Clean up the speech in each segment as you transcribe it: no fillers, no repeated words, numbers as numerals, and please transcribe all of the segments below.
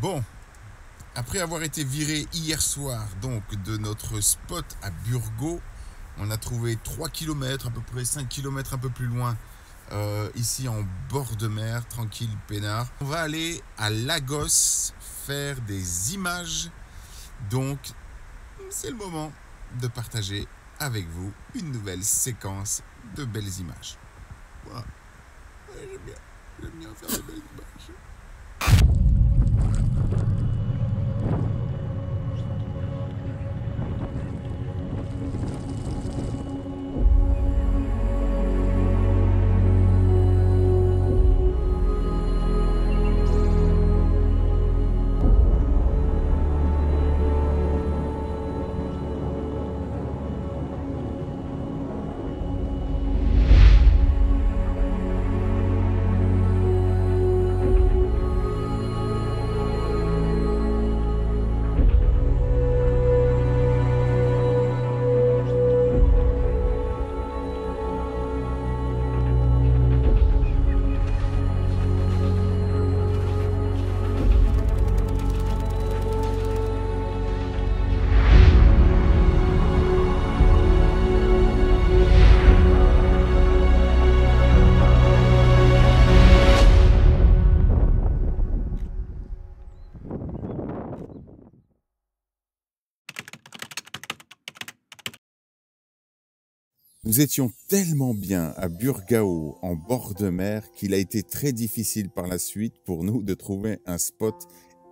Bon, après avoir été viré hier soir donc de notre spot à Burgos, on a trouvé 3 km, à peu près 5 km un peu plus loin, ici en bord de mer, tranquille, peinard. On va aller à Lagos faire des images, donc c'est le moment de partager avec vous une nouvelle séquence de belles images. Voilà, ouais, j'aime bien faire des belles images. Nous étions tellement bien à Burgao, en bord de mer, qu'il a été très difficile par la suite pour nous de trouver un spot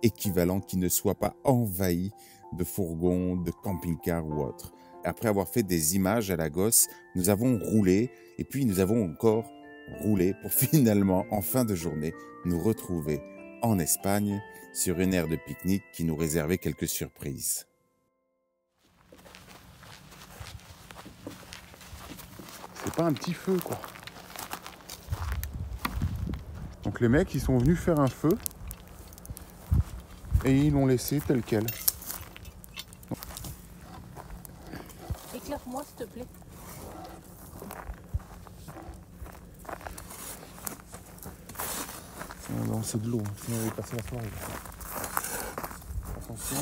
équivalent qui ne soit pas envahi de fourgons, de camping-cars ou autre. Après avoir fait des images à Lagos, nous avons roulé et puis nous avons encore roulé pour finalement, en fin de journée, nous retrouver en Espagne sur une aire de pique-nique qui nous réservait quelques surprises. C'est pas un petit feu, quoi. Donc les mecs, ils sont venus faire un feu et ils l'ont laissé tel quel. Éclaire-moi, s'il te plaît. Non, c'est de l'eau, sinon on va passer la soirée. Attention.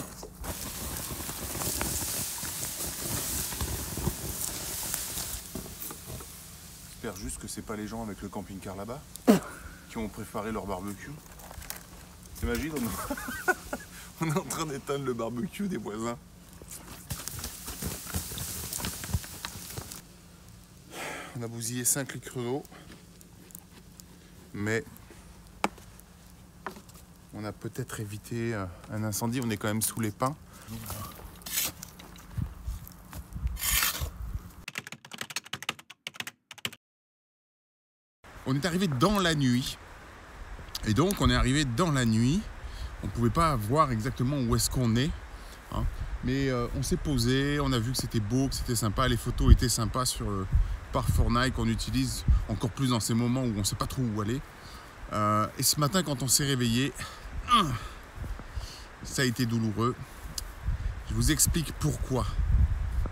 J'espère juste que c'est pas les gens avec le camping-car là-bas qui ont préparé leur barbecue. T'imagines, on est en train d'éteindre le barbecue des voisins. On a bousillé 5 litres d'eau, mais on a peut-être évité un incendie. On est quand même sous les pins. On est arrivé dans la nuit. Et donc, on est arrivé dans la nuit. On ne pouvait pas voir exactement où est-ce qu'on est. Hein. Mais on s'est posé, on a vu que c'était beau, que c'était sympa. Les photos étaient sympas sur le parc Fortnite qu'on utilise encore plus dans ces moments où on ne sait pas trop où aller. Et ce matin, quand on s'est réveillé, ça a été douloureux. Je vous explique pourquoi.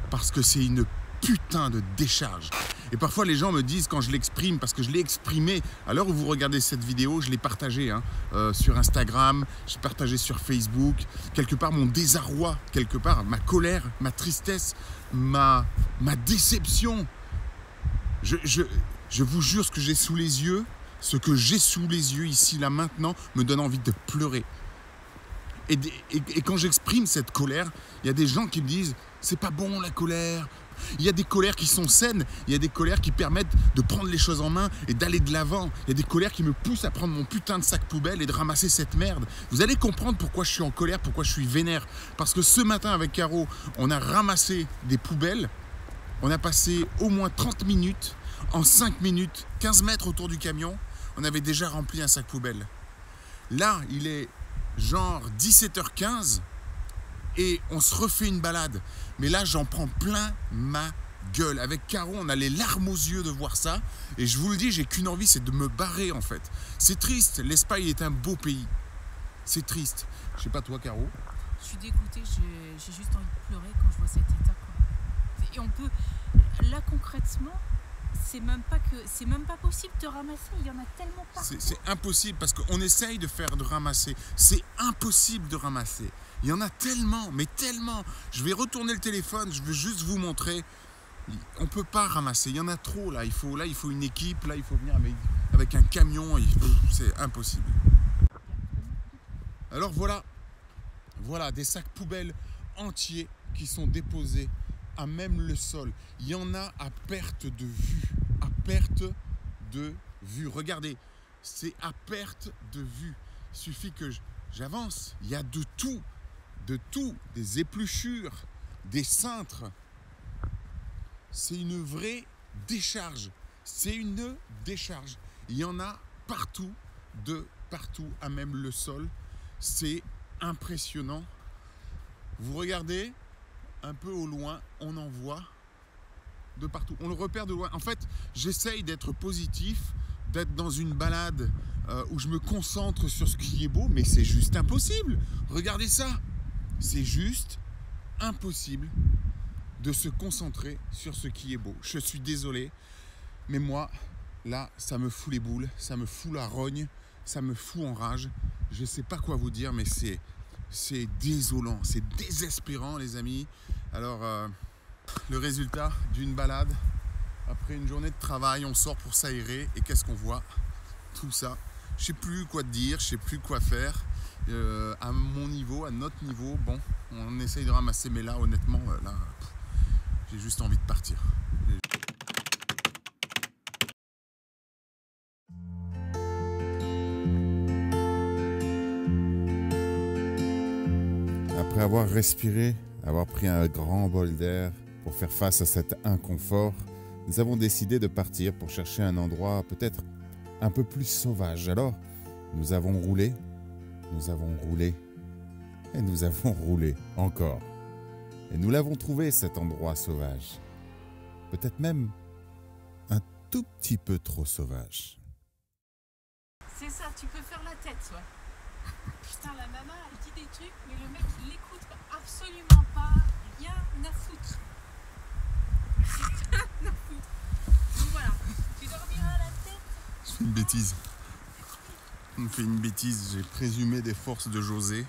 Parce que c'est une putain de décharge. Et parfois les gens me disent quand je l'exprime, parce que je l'ai exprimé, à l'heure où vous regardez cette vidéo, je l'ai partagé sur Instagram, j'ai partagé sur Facebook, quelque part mon désarroi, quelque part ma colère, ma tristesse, ma déception. Je vous jure ce que j'ai sous les yeux, ici, là, maintenant, me donne envie de pleurer. Et quand j'exprime cette colère, il y a des gens qui me disent « c'est pas bon la colère ». Il y a des colères qui sont saines, il y a des colères qui permettent de prendre les choses en main et d'aller de l'avant. Il y a des colères qui me poussent à prendre mon putain de sac poubelle et de ramasser cette merde. Vous allez comprendre pourquoi je suis en colère, pourquoi je suis vénère. Parce que ce matin avec Caro, on a ramassé des poubelles. On a passé au moins 30 minutes. En 5 minutes, 15 mètres autour du camion, on avait déjà rempli un sac poubelle. Là, il est genre 17h15. Et on se refait une balade. Mais là, j'en prends plein ma gueule. Avec Caro, on a les larmes aux yeux de voir ça. Et je vous le dis, j'ai qu'une envie, c'est de me barrer en fait. C'est triste, l'Espagne est un beau pays. C'est triste. Je sais pas toi, Caro. Je suis dégoûtée, j'ai juste envie de pleurer quand je vois cet état, quoi. Et on peut, là concrètement, c'est même pas possible de ramasser, il y en a tellement partout. C'est impossible parce qu'on essaye de faire de ramasser. C'est impossible de ramasser. Il y en a tellement, mais tellement. Je vais retourner le téléphone, je veux juste vous montrer. On ne peut pas ramasser, il y en a trop là. Il faut une équipe, là il faut venir avec un camion. C'est impossible. Alors voilà des sacs poubelles entiers qui sont déposés à même le sol. Il y en a à perte de vue. À perte de vue. Regardez, c'est à perte de vue. Il suffit que j'avance. Il y a de tout. Des épluchures, des cintres. C'est une vraie décharge. C'est une décharge. Il y en a partout, à même le sol. C'est impressionnant. Vous regardez un peu au loin, on en voit de partout. On le repère de loin. En fait, j'essaye d'être positif, d'être dans une balade où je me concentre sur ce qui est beau, mais c'est juste impossible. Regardez ça. C'est juste impossible de se concentrer sur ce qui est beau. Je suis désolé, mais moi, là, ça me fout les boules, ça me fout la rogne, ça me fout en rage. Je ne sais pas quoi vous dire, mais c'est désolant, c'est désespérant, les amis. Alors, le résultat d'une balade, après une journée de travail, on sort pour s'aérer, et qu'est-ce qu'on voit? Tout ça. Je ne sais plus quoi te dire, je ne sais plus quoi faire. À mon niveau, à notre niveau, bon, on essaye de ramasser, mais là, honnêtement, là, j'ai juste envie de partir. Après avoir respiré, avoir pris un grand bol d'air pour faire face à cet inconfort, nous avons décidé de partir pour chercher un endroit peut-être un peu plus sauvage. Alors, nous avons roulé et nous avons roulé encore. Et nous l'avons trouvé, cet endroit sauvage. Peut-être même un tout petit peu trop sauvage. C'est ça, tu peux faire la tête, ouais. Putain, la nana, elle dit des trucs, mais le mec, il l'écoute absolument pas. Rien à foutre. Rien à foutre. Donc voilà, tu dormiras à la tête. Je fais une bêtise. On fait une bêtise, j'ai présumé des forces de José.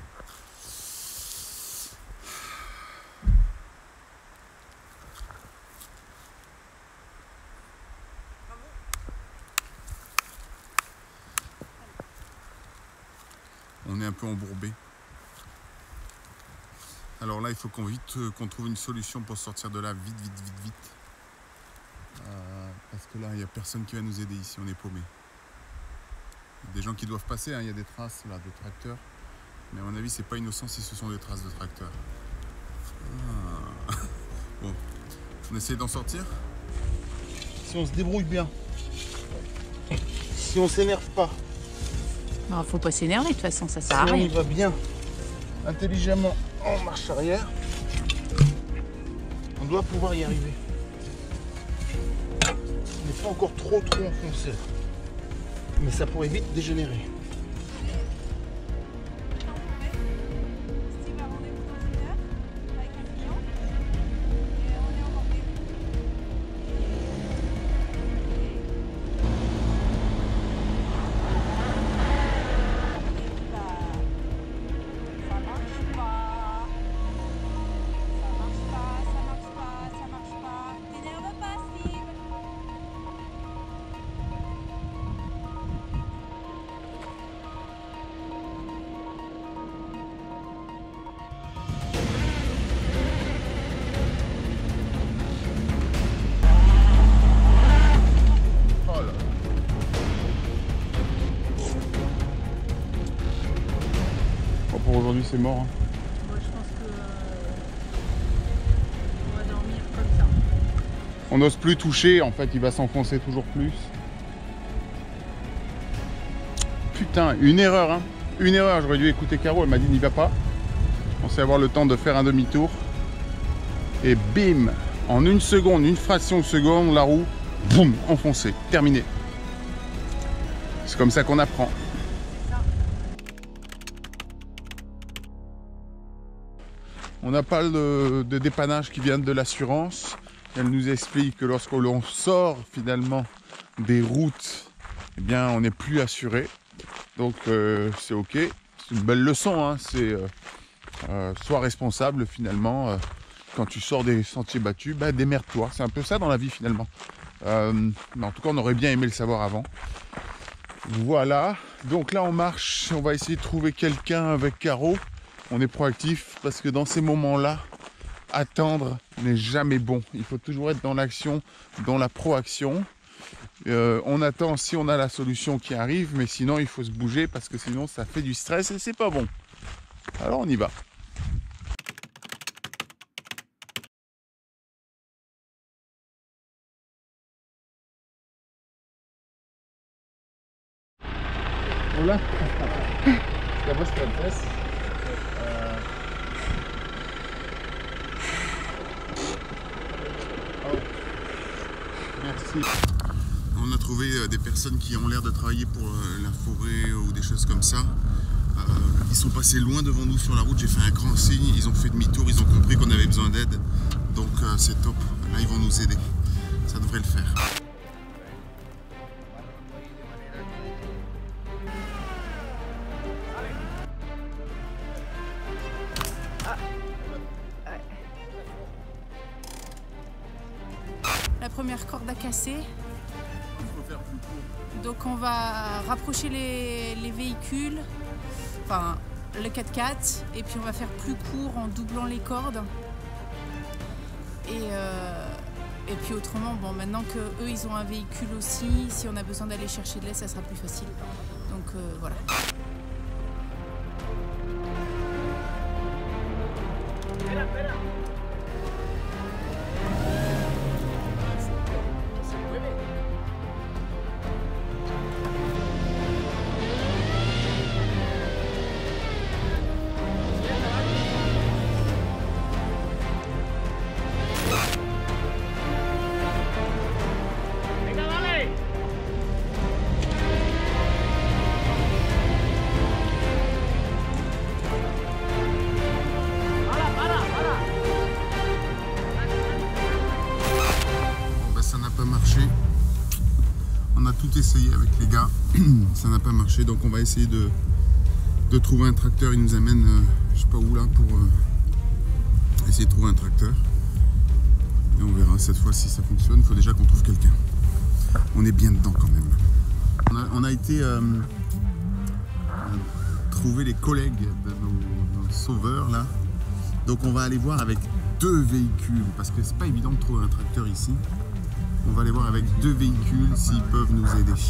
On est un peu embourbé. Alors là, il faut qu'on trouve une solution pour sortir de là vite. Parce que là, il n'y a personne qui va nous aider ici, on est paumé. Il y a des gens qui doivent passer, hein. Il y a des traces là de tracteurs. Mais à mon avis, c'est pas innocent si ce sont des traces de tracteurs. Ah. Bon, on essaie d'en sortir. Si on se débrouille bien, si on s'énerve pas, Non, faut pas s'énerver, de toute façon, ça sert si à on y rien. va bien, intelligemment, en marche arrière, on doit pouvoir y arriver. On n'est pas encore trop enfoncé, mais ça pourrait vite dégénérer. Pour aujourd'hui, c'est mort. Hein. Moi, je pense que on va dormir comme ça. On n'ose plus toucher, en fait, il va s'enfoncer toujours plus. Putain, une erreur, hein. Une erreur, j'aurais dû écouter Caro, elle m'a dit n'y va pas. Je pensais avoir le temps de faire un demi-tour. Et bim, en une seconde, une fraction de seconde, la roue, boum, enfoncée, terminé. C'est comme ça qu'on apprend. On n'a pas de dépannage qui vient de l'assurance. Elle nous explique que lorsque l'on sort finalement des routes, eh bien, on n'est plus assuré. Donc c'est ok. C'est une belle leçon. Hein. C'est sois responsable finalement. Quand tu sors des sentiers battus, bah, démerde-toi. C'est un peu ça dans la vie finalement. Mais en tout cas, on aurait bien aimé le savoir avant. Voilà. Donc là, on marche. On va essayer de trouver quelqu'un avec Caro. On est proactif parce que dans ces moments-là, attendre n'est jamais bon. Il faut toujours être dans l'action, dans la proaction. On attend si on a la solution qui arrive, mais sinon il faut se bouger parce que sinon ça fait du stress et c'est pas bon. Alors on y va. Hola. Estamos francés. Merci. On a trouvé des personnes qui ont l'air de travailler pour la forêt ou des choses comme ça. Ils sont passés loin devant nous sur la route, j'ai fait un grand signe, ils ont fait demi-tour, ils ont compris qu'on avait besoin d'aide. Donc c'est top, là ils vont nous aider. Ça devrait le faire. La première corde a cassé. Donc on va rapprocher les véhicules, enfin le 4x4, et puis on va faire plus court en doublant les cordes. Et puis autrement, bon, maintenant qu'eux ils ont un véhicule aussi, si on a besoin d'aller chercher de l'aide, ça sera plus facile. Donc voilà. On a tout essayé avec les gars, ça n'a pas marché, donc on va essayer de trouver un tracteur. Il nous amène, je sais pas où là, pour essayer de trouver un tracteur. Et on verra cette fois si ça fonctionne. Il faut déjà qu'on trouve quelqu'un. On est bien dedans quand même. On a été trouver les collègues de nos sauveurs là. Donc on va aller voir avec 2 véhicules, parce que c'est pas évident de trouver un tracteur ici. On va aller voir avec 2 véhicules s'ils peuvent nous aider.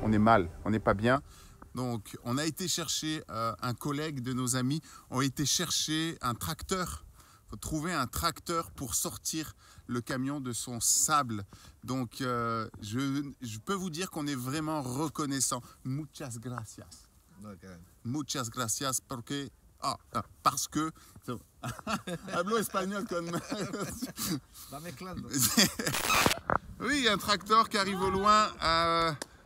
On est mal, on n'est pas bien. Donc on a été chercher, un collègue de nos amis ont été chercher un tracteur. Il faut trouver un tracteur pour sortir le camion de son sable. Donc je peux vous dire qu'on est vraiment reconnaissant. Muchas gracias. Okay. Muchas gracias parce que hablo espagnol con... Oui, il y a un tracteur qui arrive au loin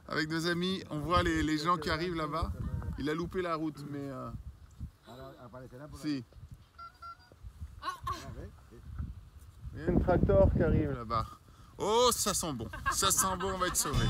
avec nos amis. On voit les gens qui arrivent là-bas. Il a loupé la route, mais si. Il y a un tracteur qui arrive là-bas. Oh, ça sent bon. Ça sent bon, on va être sauvés.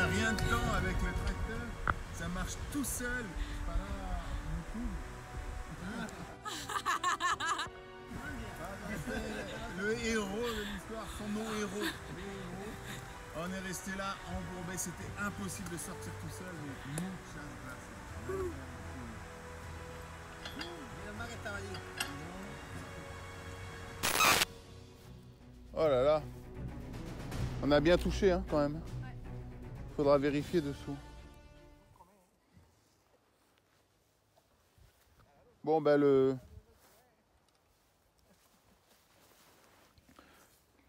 n'a rien de temps avec le tracteur. Ça marche tout seul. Voilà, on couvre. Le héros de l'histoire, sont nos héros. On est resté là embourbé, c'était impossible de sortir tout seul, mais muchas gracias. Oh là là, on a bien touché hein, quand même. Faudra vérifier dessous. Bon ben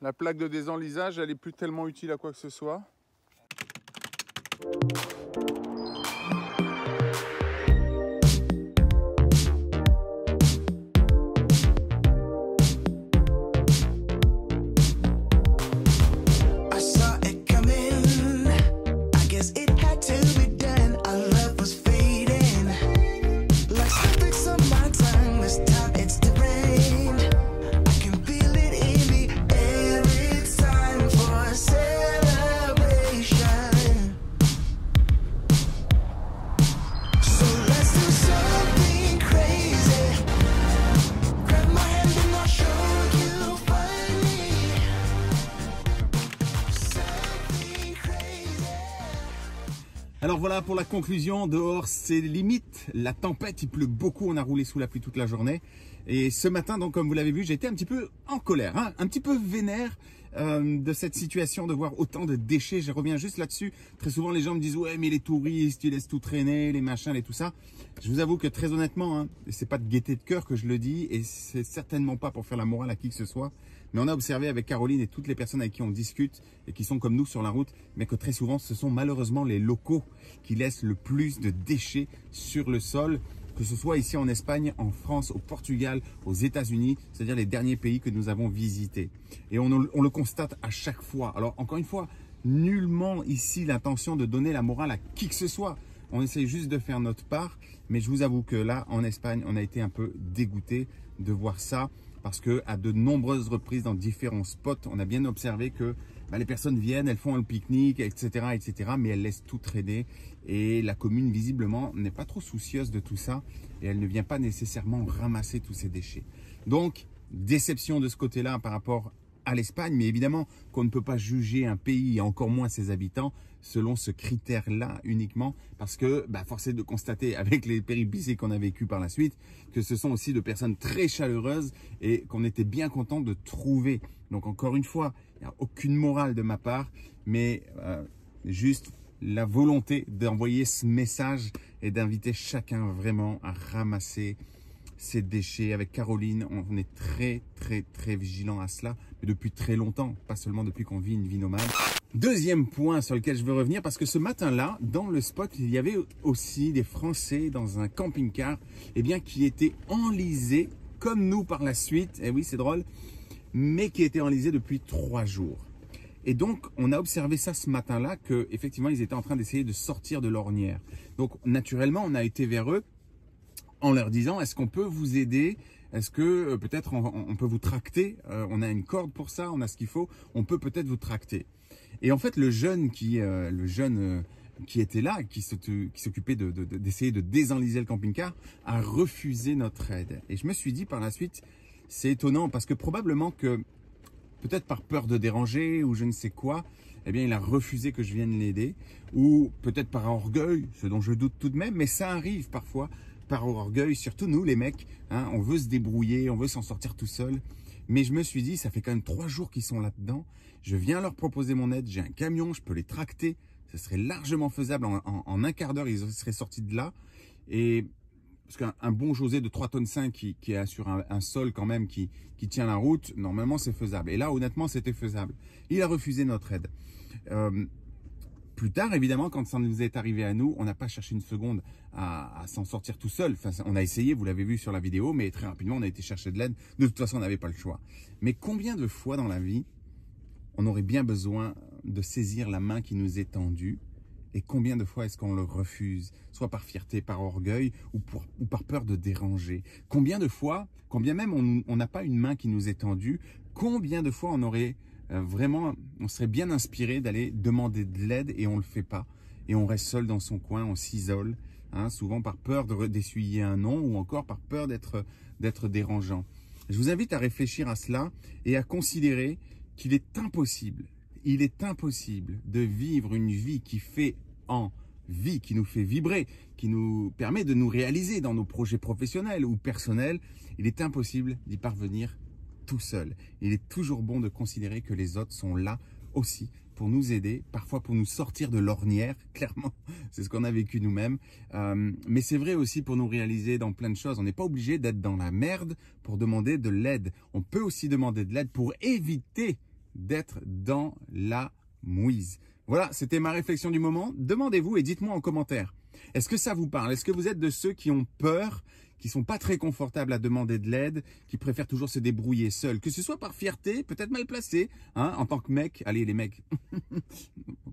la plaque de désenlisage, elle est plus tellement utile à quoi que ce soit. Alors voilà pour la conclusion, dehors c'est limite, la tempête, il pleut beaucoup, on a roulé sous la pluie toute la journée. Et ce matin, donc comme vous l'avez vu, j'étais un petit peu en colère, hein, un petit peu vénère de cette situation, de voir autant de déchets. Je reviens juste là-dessus. Très souvent les gens me disent ouais mais les touristes, ils laissent tout traîner, les machins, les tout ça. Je vous avoue que très honnêtement, hein, c'est pas de gaieté de cœur que je le dis et c'est certainement pas pour faire la morale à qui que ce soit. Mais on a observé avec Caroline et toutes les personnes avec qui on discute et qui sont comme nous sur la route, mais que très souvent ce sont malheureusement les locaux qui laissent le plus de déchets sur le sol, que ce soit ici en Espagne, en France, au Portugal, aux États-Unis, c'est-à-dire les derniers pays que nous avons visités. Et on le constate à chaque fois. Alors encore une fois, nullement ici l'intention de donner la morale à qui que ce soit. On essaye juste de faire notre part, mais je vous avoue que là, en Espagne, on a été un peu dégoûté de voir ça. Parce que à de nombreuses reprises dans différents spots, on a bien observé que les personnes viennent, elles font le pique-nique, etc., mais elles laissent tout traîner. Et la commune, visiblement, n'est pas trop soucieuse de tout ça. Et elle ne vient pas nécessairement ramasser tous ces déchets. Donc, déception de ce côté-là par rapport à l'Espagne. Mais évidemment qu'on ne peut pas juger un pays, et encore moins ses habitants, selon ce critère-là uniquement. Parce que, force est de constater avec les péripéties qu'on a vécues par la suite, que ce sont aussi de personnes très chaleureuses et qu'on était bien content de trouver. Donc encore une fois, il n'y a aucune morale de ma part, mais juste la volonté d'envoyer ce message et d'inviter chacun vraiment à ramasser ces déchets. Avec Caroline, on est très vigilant à cela, mais depuis très longtemps, pas seulement depuis qu'on vit une vie nomade. Deuxième point sur lequel je veux revenir, parce que ce matin-là, dans le spot, il y avait aussi des Français dans un camping-car, qui étaient enlisés, comme nous par la suite, et oui c'est drôle, mais qui étaient enlisés depuis 3 jours. Et donc, on a observé ça ce matin-là, qu'effectivement, ils étaient en train d'essayer de sortir de l'ornière. Donc, naturellement, on a été vers eux, en leur disant, est-ce qu'on peut vous aider? Est-ce que peut-être on peut vous tracter? On a une corde pour ça, on a ce qu'il faut, on peut peut-être vous tracter. Et en fait, le jeune qui était là, qui s'occupait d'essayer de désenliser le camping-car, a refusé notre aide. Et je me suis dit par la suite, c'est étonnant parce que probablement que, peut-être par peur de déranger ou je ne sais quoi, il a refusé que je vienne l'aider. Ou peut-être par orgueil, ce dont je doute tout de même, mais ça arrive parfois. Par orgueil, surtout nous les mecs, hein, on veut se débrouiller, on veut s'en sortir tout seul. Mais je me suis dit, ça fait quand même 3 jours qu'ils sont là-dedans. Je viens leur proposer mon aide, j'ai un camion, je peux les tracter. Ce serait largement faisable, en un quart d'heure, ils seraient sortis de là. Et parce qu'un bon José de 3,5 tonnes qui est sur un sol quand même, qui tient la route, normalement c'est faisable. Et là, honnêtement, c'était faisable. Il a refusé notre aide. Plus tard, évidemment, quand ça nous est arrivé à nous, on n'a pas cherché une seconde à s'en sortir tout seul. Enfin, on a essayé, vous l'avez vu sur la vidéo, mais très rapidement, on a été chercher de l'aide. De toute façon, on n'avait pas le choix. Mais combien de fois dans la vie, on aurait bien besoin de saisir la main qui nous est tendue? Et combien de fois est-ce qu'on le refuse? Soit par fierté, par orgueil ou par peur de déranger. Combien de fois, quand bien même on n'a pas une main qui nous est tendue, combien de fois on aurait vraiment, on serait bien inspiré d'aller demander de l'aide et on le fait pas. Et on reste seul dans son coin, on s'isole, hein, souvent par peur d'essuyer un nom ou encore par peur d'être dérangeant. Je vous invite à réfléchir à cela et à considérer qu'il est impossible de vivre une vie qui fait envie, qui nous fait vibrer, qui nous permet de nous réaliser dans nos projets professionnels ou personnels. Il est impossible d'y parvenir tout seul. Il est toujours bon de considérer que les autres sont là aussi pour nous aider, parfois pour nous sortir de l'ornière, clairement, c'est ce qu'on a vécu nous-mêmes, mais c'est vrai aussi pour nous réaliser dans plein de choses. On n'est pas obligé d'être dans la merde pour demander de l'aide. On peut aussi demander de l'aide pour éviter d'être dans la mouise. Voilà, c'était ma réflexion du moment. Demandez-vous et dites-moi en commentaire. Est-ce que ça vous parle? Est-ce que vous êtes de ceux qui ont peur, qui sont pas très confortables à demander de l'aide, qui préfèrent toujours se débrouiller seuls, que ce soit par fierté, peut-être mal placé, hein, en tant que mec. Allez les mecs,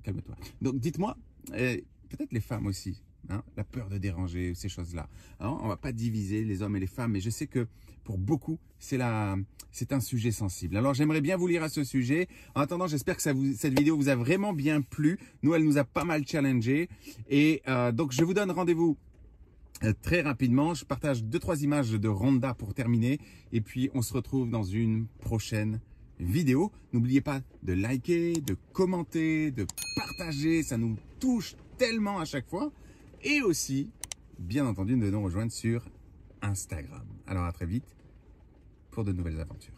calme-toi. Donc dites-moi, peut-être les femmes aussi, hein, la peur de déranger, ces choses-là. Hein, on va pas diviser les hommes et les femmes, mais je sais que pour beaucoup, c'est un sujet sensible. Alors j'aimerais bien vous lire à ce sujet. En attendant, j'espère que cette vidéo vous a vraiment bien plu. Nous, elle nous a pas mal challengé. Et donc je vous donne rendez-vous très rapidement. Je partage 2-3 images de Rhonda pour terminer. Et puis on se retrouve dans une prochaine vidéo. N'oubliez pas de liker, de commenter, de partager. Ça nous touche tellement à chaque fois. Et aussi, bien entendu, de nous rejoindre sur Instagram. Alors à très vite pour de nouvelles aventures.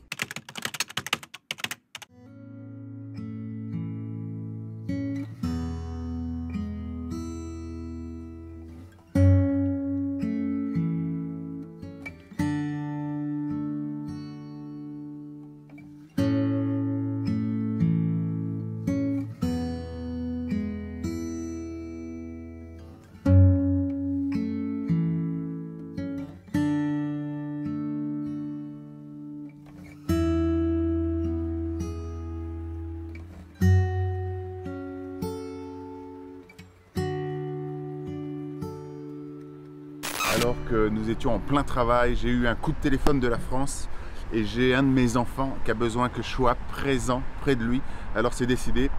Alors que nous étions en plein travail, j'ai eu un coup de téléphone de la France et j'ai un de mes enfants qui a besoin que je sois présent près de lui. Alors c'est décidé,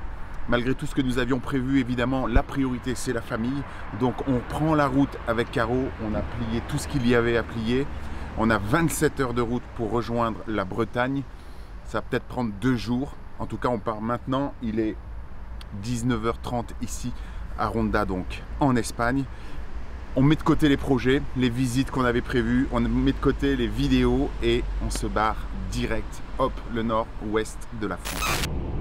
malgré tout ce que nous avions prévu, évidemment la priorité c'est la famille. Donc on prend la route avec Caro, on a plié tout ce qu'il y avait à plier. On a 27 heures de route pour rejoindre la Bretagne. Ça va peut-être prendre 2 jours. En tout cas on part maintenant, il est 19h30 ici à Ronda, donc en Espagne. On met de côté les projets, les visites qu'on avait prévues, on met de côté les vidéos et on se barre direct, hop, le nord-ouest de la France.